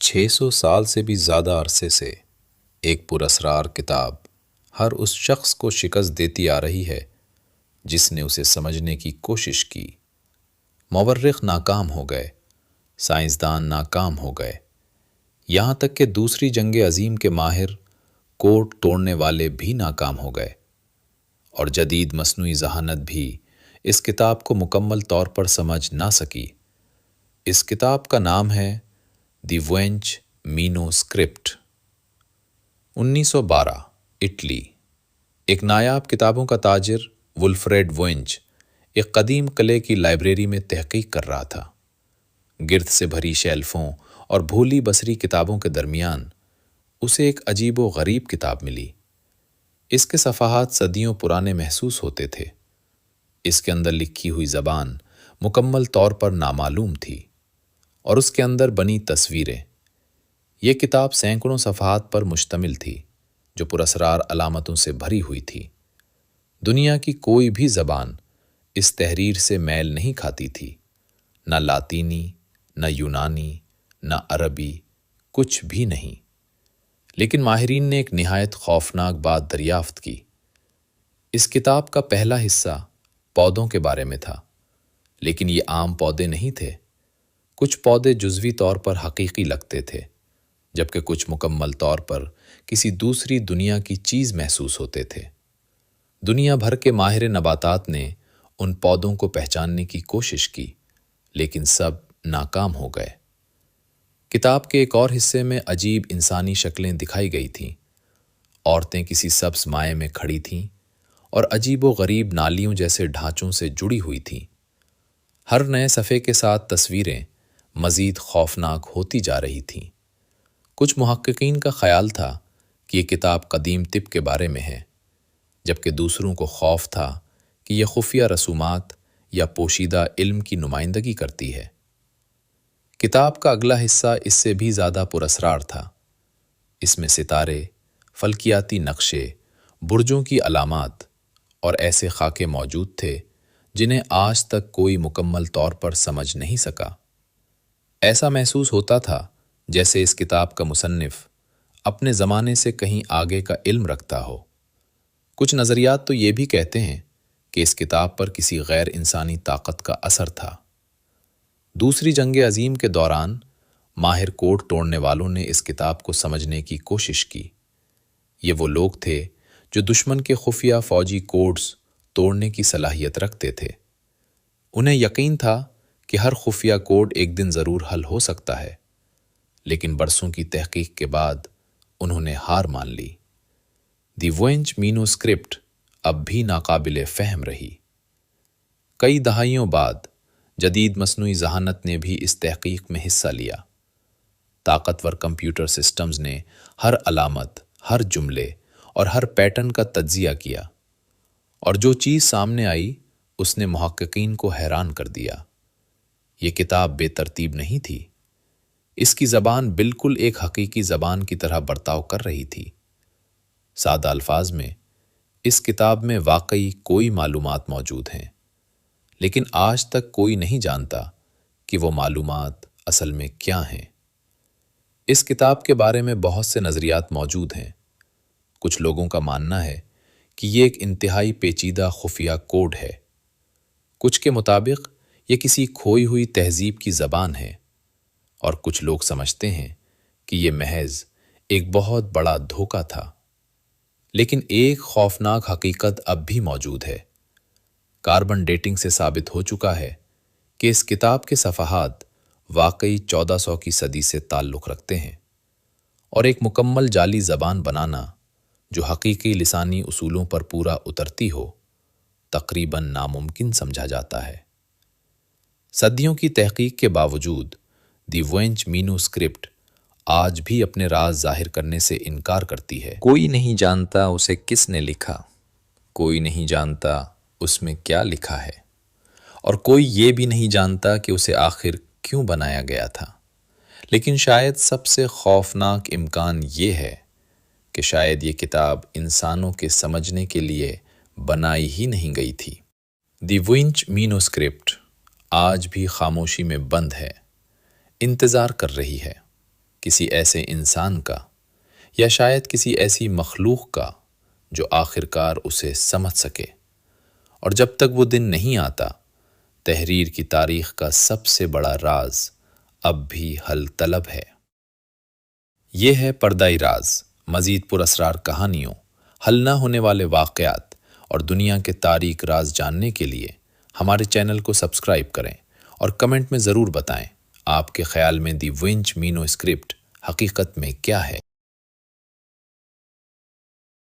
600 سال سے بھی زیادہ عرصے سے ایک پراسرار کتاب ہر اس شخص کو شکست دیتی آ رہی ہے جس نے اسے سمجھنے کی کوشش کی۔ مورخ ناکام ہو گئے، سائنسدان ناکام ہو گئے، یہاں تک کہ دوسری جنگ عظیم کے ماہر کوڈ توڑنے والے بھی ناکام ہو گئے، اور جدید مصنوعی ذہانت بھی اس کتاب کو مکمل طور پر سمجھ نہ سکی۔ اس کتاب کا نام ہے دی وینچ مینو اسکرپٹ۔ 1912 اٹلی۔ ایک نایاب کتابوں کا تاجر ولفریڈ وینچ ایک قدیم قلعے کی لائبریری میں تحقیق کر رہا تھا۔ گرد سے بھری شیلفوں اور بھولی بصری کتابوں کے درمیان اسے ایک عجیب و غریب کتاب ملی۔ اس کے صفحات صدیوں پرانے محسوس ہوتے تھے۔ اس کے اندر لکھی ہوئی زبان مکمل طور پر نامعلوم تھی، اور اس کے اندر بنی تصویریں۔ یہ کتاب سینکڑوں صفحات پر مشتمل تھی جو پراسرار علامتوں سے بھری ہوئی تھی۔ دنیا کی کوئی بھی زبان اس تحریر سے میل نہیں کھاتی تھی، نہ لاطینی، نہ یونانی، نہ عربی، کچھ بھی نہیں۔ لیکن ماہرین نے ایک نہایت خوفناک بات دریافت کی۔ اس کتاب کا پہلا حصہ پودوں کے بارے میں تھا، لیکن یہ عام پودے نہیں تھے۔ کچھ پودے جزوی طور پر حقیقی لگتے تھے، جبکہ کچھ مکمل طور پر کسی دوسری دنیا کی چیز محسوس ہوتے تھے۔ دنیا بھر کے ماہر نباتات نے ان پودوں کو پہچاننے کی کوشش کی، لیکن سب ناکام ہو گئے۔ کتاب کے ایک اور حصے میں عجیب انسانی شکلیں دکھائی گئی تھیں۔ عورتیں کسی سبز مائع میں کھڑی تھیں اور عجیب و غریب نالیوں جیسے ڈھانچوں سے جڑی ہوئی تھیں۔ ہر نئے صفحے کے ساتھ تصویریں مزید خوفناک ہوتی جا رہی تھیں۔ کچھ محققین کا خیال تھا کہ یہ کتاب قدیم طب کے بارے میں ہے، جبکہ دوسروں کو خوف تھا کہ یہ خفیہ رسومات یا پوشیدہ علم کی نمائندگی کرتی ہے۔ کتاب کا اگلا حصہ اس سے بھی زیادہ پراسرار تھا۔ اس میں ستارے، فلکیاتی نقشے، برجوں کی علامات اور ایسے خاکے موجود تھے جنہیں آج تک کوئی مکمل طور پر سمجھ نہیں سکا۔ ایسا محسوس ہوتا تھا جیسے اس کتاب کا مصنف اپنے زمانے سے کہیں آگے کا علم رکھتا ہو۔ کچھ نظریات تو یہ بھی کہتے ہیں کہ اس کتاب پر کسی غیر انسانی طاقت کا اثر تھا۔ دوسری جنگ عظیم کے دوران ماہر کوڈ توڑنے والوں نے اس کتاب کو سمجھنے کی کوشش کی۔ یہ وہ لوگ تھے جو دشمن کے خفیہ فوجی کوڈز توڑنے کی صلاحیت رکھتے تھے۔ انہیں یقین تھا کہ ہر خفیہ کوڈ ایک دن ضرور حل ہو سکتا ہے، لیکن برسوں کی تحقیق کے بعد انہوں نے ہار مان لی۔ دی وینچ مینو اسکرپٹ اب بھی ناقابل فہم رہی۔ کئی دہائیوں بعد جدید مصنوعی ذہانت نے بھی اس تحقیق میں حصہ لیا۔ طاقتور کمپیوٹر سسٹمز نے ہر علامت، ہر جملے اور ہر پیٹرن کا تجزیہ کیا، اور جو چیز سامنے آئی اس نے محققین کو حیران کر دیا۔ یہ کتاب بے ترتیب نہیں تھی۔ اس کی زبان بالکل ایک حقیقی زبان کی طرح برتاؤ کر رہی تھی۔ سادہ الفاظ میں، اس کتاب میں واقعی کوئی معلومات موجود ہیں، لیکن آج تک کوئی نہیں جانتا کہ وہ معلومات اصل میں کیا ہیں۔ اس کتاب کے بارے میں بہت سے نظریات موجود ہیں۔ کچھ لوگوں کا ماننا ہے کہ یہ ایک انتہائی پیچیدہ خفیہ کوڈ ہے۔ کچھ کے مطابق یہ کسی کھوئی ہوئی تہذیب کی زبان ہے، اور کچھ لوگ سمجھتے ہیں کہ یہ محض ایک بہت بڑا دھوکہ تھا۔ لیکن ایک خوفناک حقیقت اب بھی موجود ہے۔ کاربن ڈیٹنگ سے ثابت ہو چکا ہے کہ اس کتاب کے صفحات واقعی 1400 کی صدی سے تعلق رکھتے ہیں، اور ایک مکمل جعلی زبان بنانا جو حقیقی لسانی اصولوں پر پورا اترتی ہو تقریباً ناممکن سمجھا جاتا ہے۔ صدیوں کی تحقیق کے باوجود دی وینچ مینو اسکرپٹ آج بھی اپنے راز ظاہر کرنے سے انکار کرتی ہے۔ کوئی نہیں جانتا اسے کس نے لکھا، کوئی نہیں جانتا اس میں کیا لکھا ہے، اور کوئی یہ بھی نہیں جانتا کہ اسے آخر کیوں بنایا گیا تھا۔ لیکن شاید سب سے خوفناک امکان یہ ہے کہ شاید یہ کتاب انسانوں کے سمجھنے کے لیے بنائی ہی نہیں گئی تھی۔ دی وینچ مینو اسکرپٹ آج بھی خاموشی میں بند ہے، انتظار کر رہی ہے۔ کسی ایسے انسان کا یا شاید کسی ایسی مخلوق کا جو آخرکار اسے سمجھ سکے، اور جب تک وہ دن نہیں آتا تحریر کی تاریخ کا سب سے بڑا راز اب بھی حل طلب ہے۔ یہ ہے پردۂ راز، مزید پراسرار کہانیوں، حل نہ ہونے والے واقعات اور دنیا کے تاریک راز جاننے کے لیے ہمارے چینل کو سبسکرائب کریں اور کمنٹ میں ضرور بتائیں آپ کے خیال میں دی ونچ مینو اسکرپٹ حقیقت میں کیا ہے۔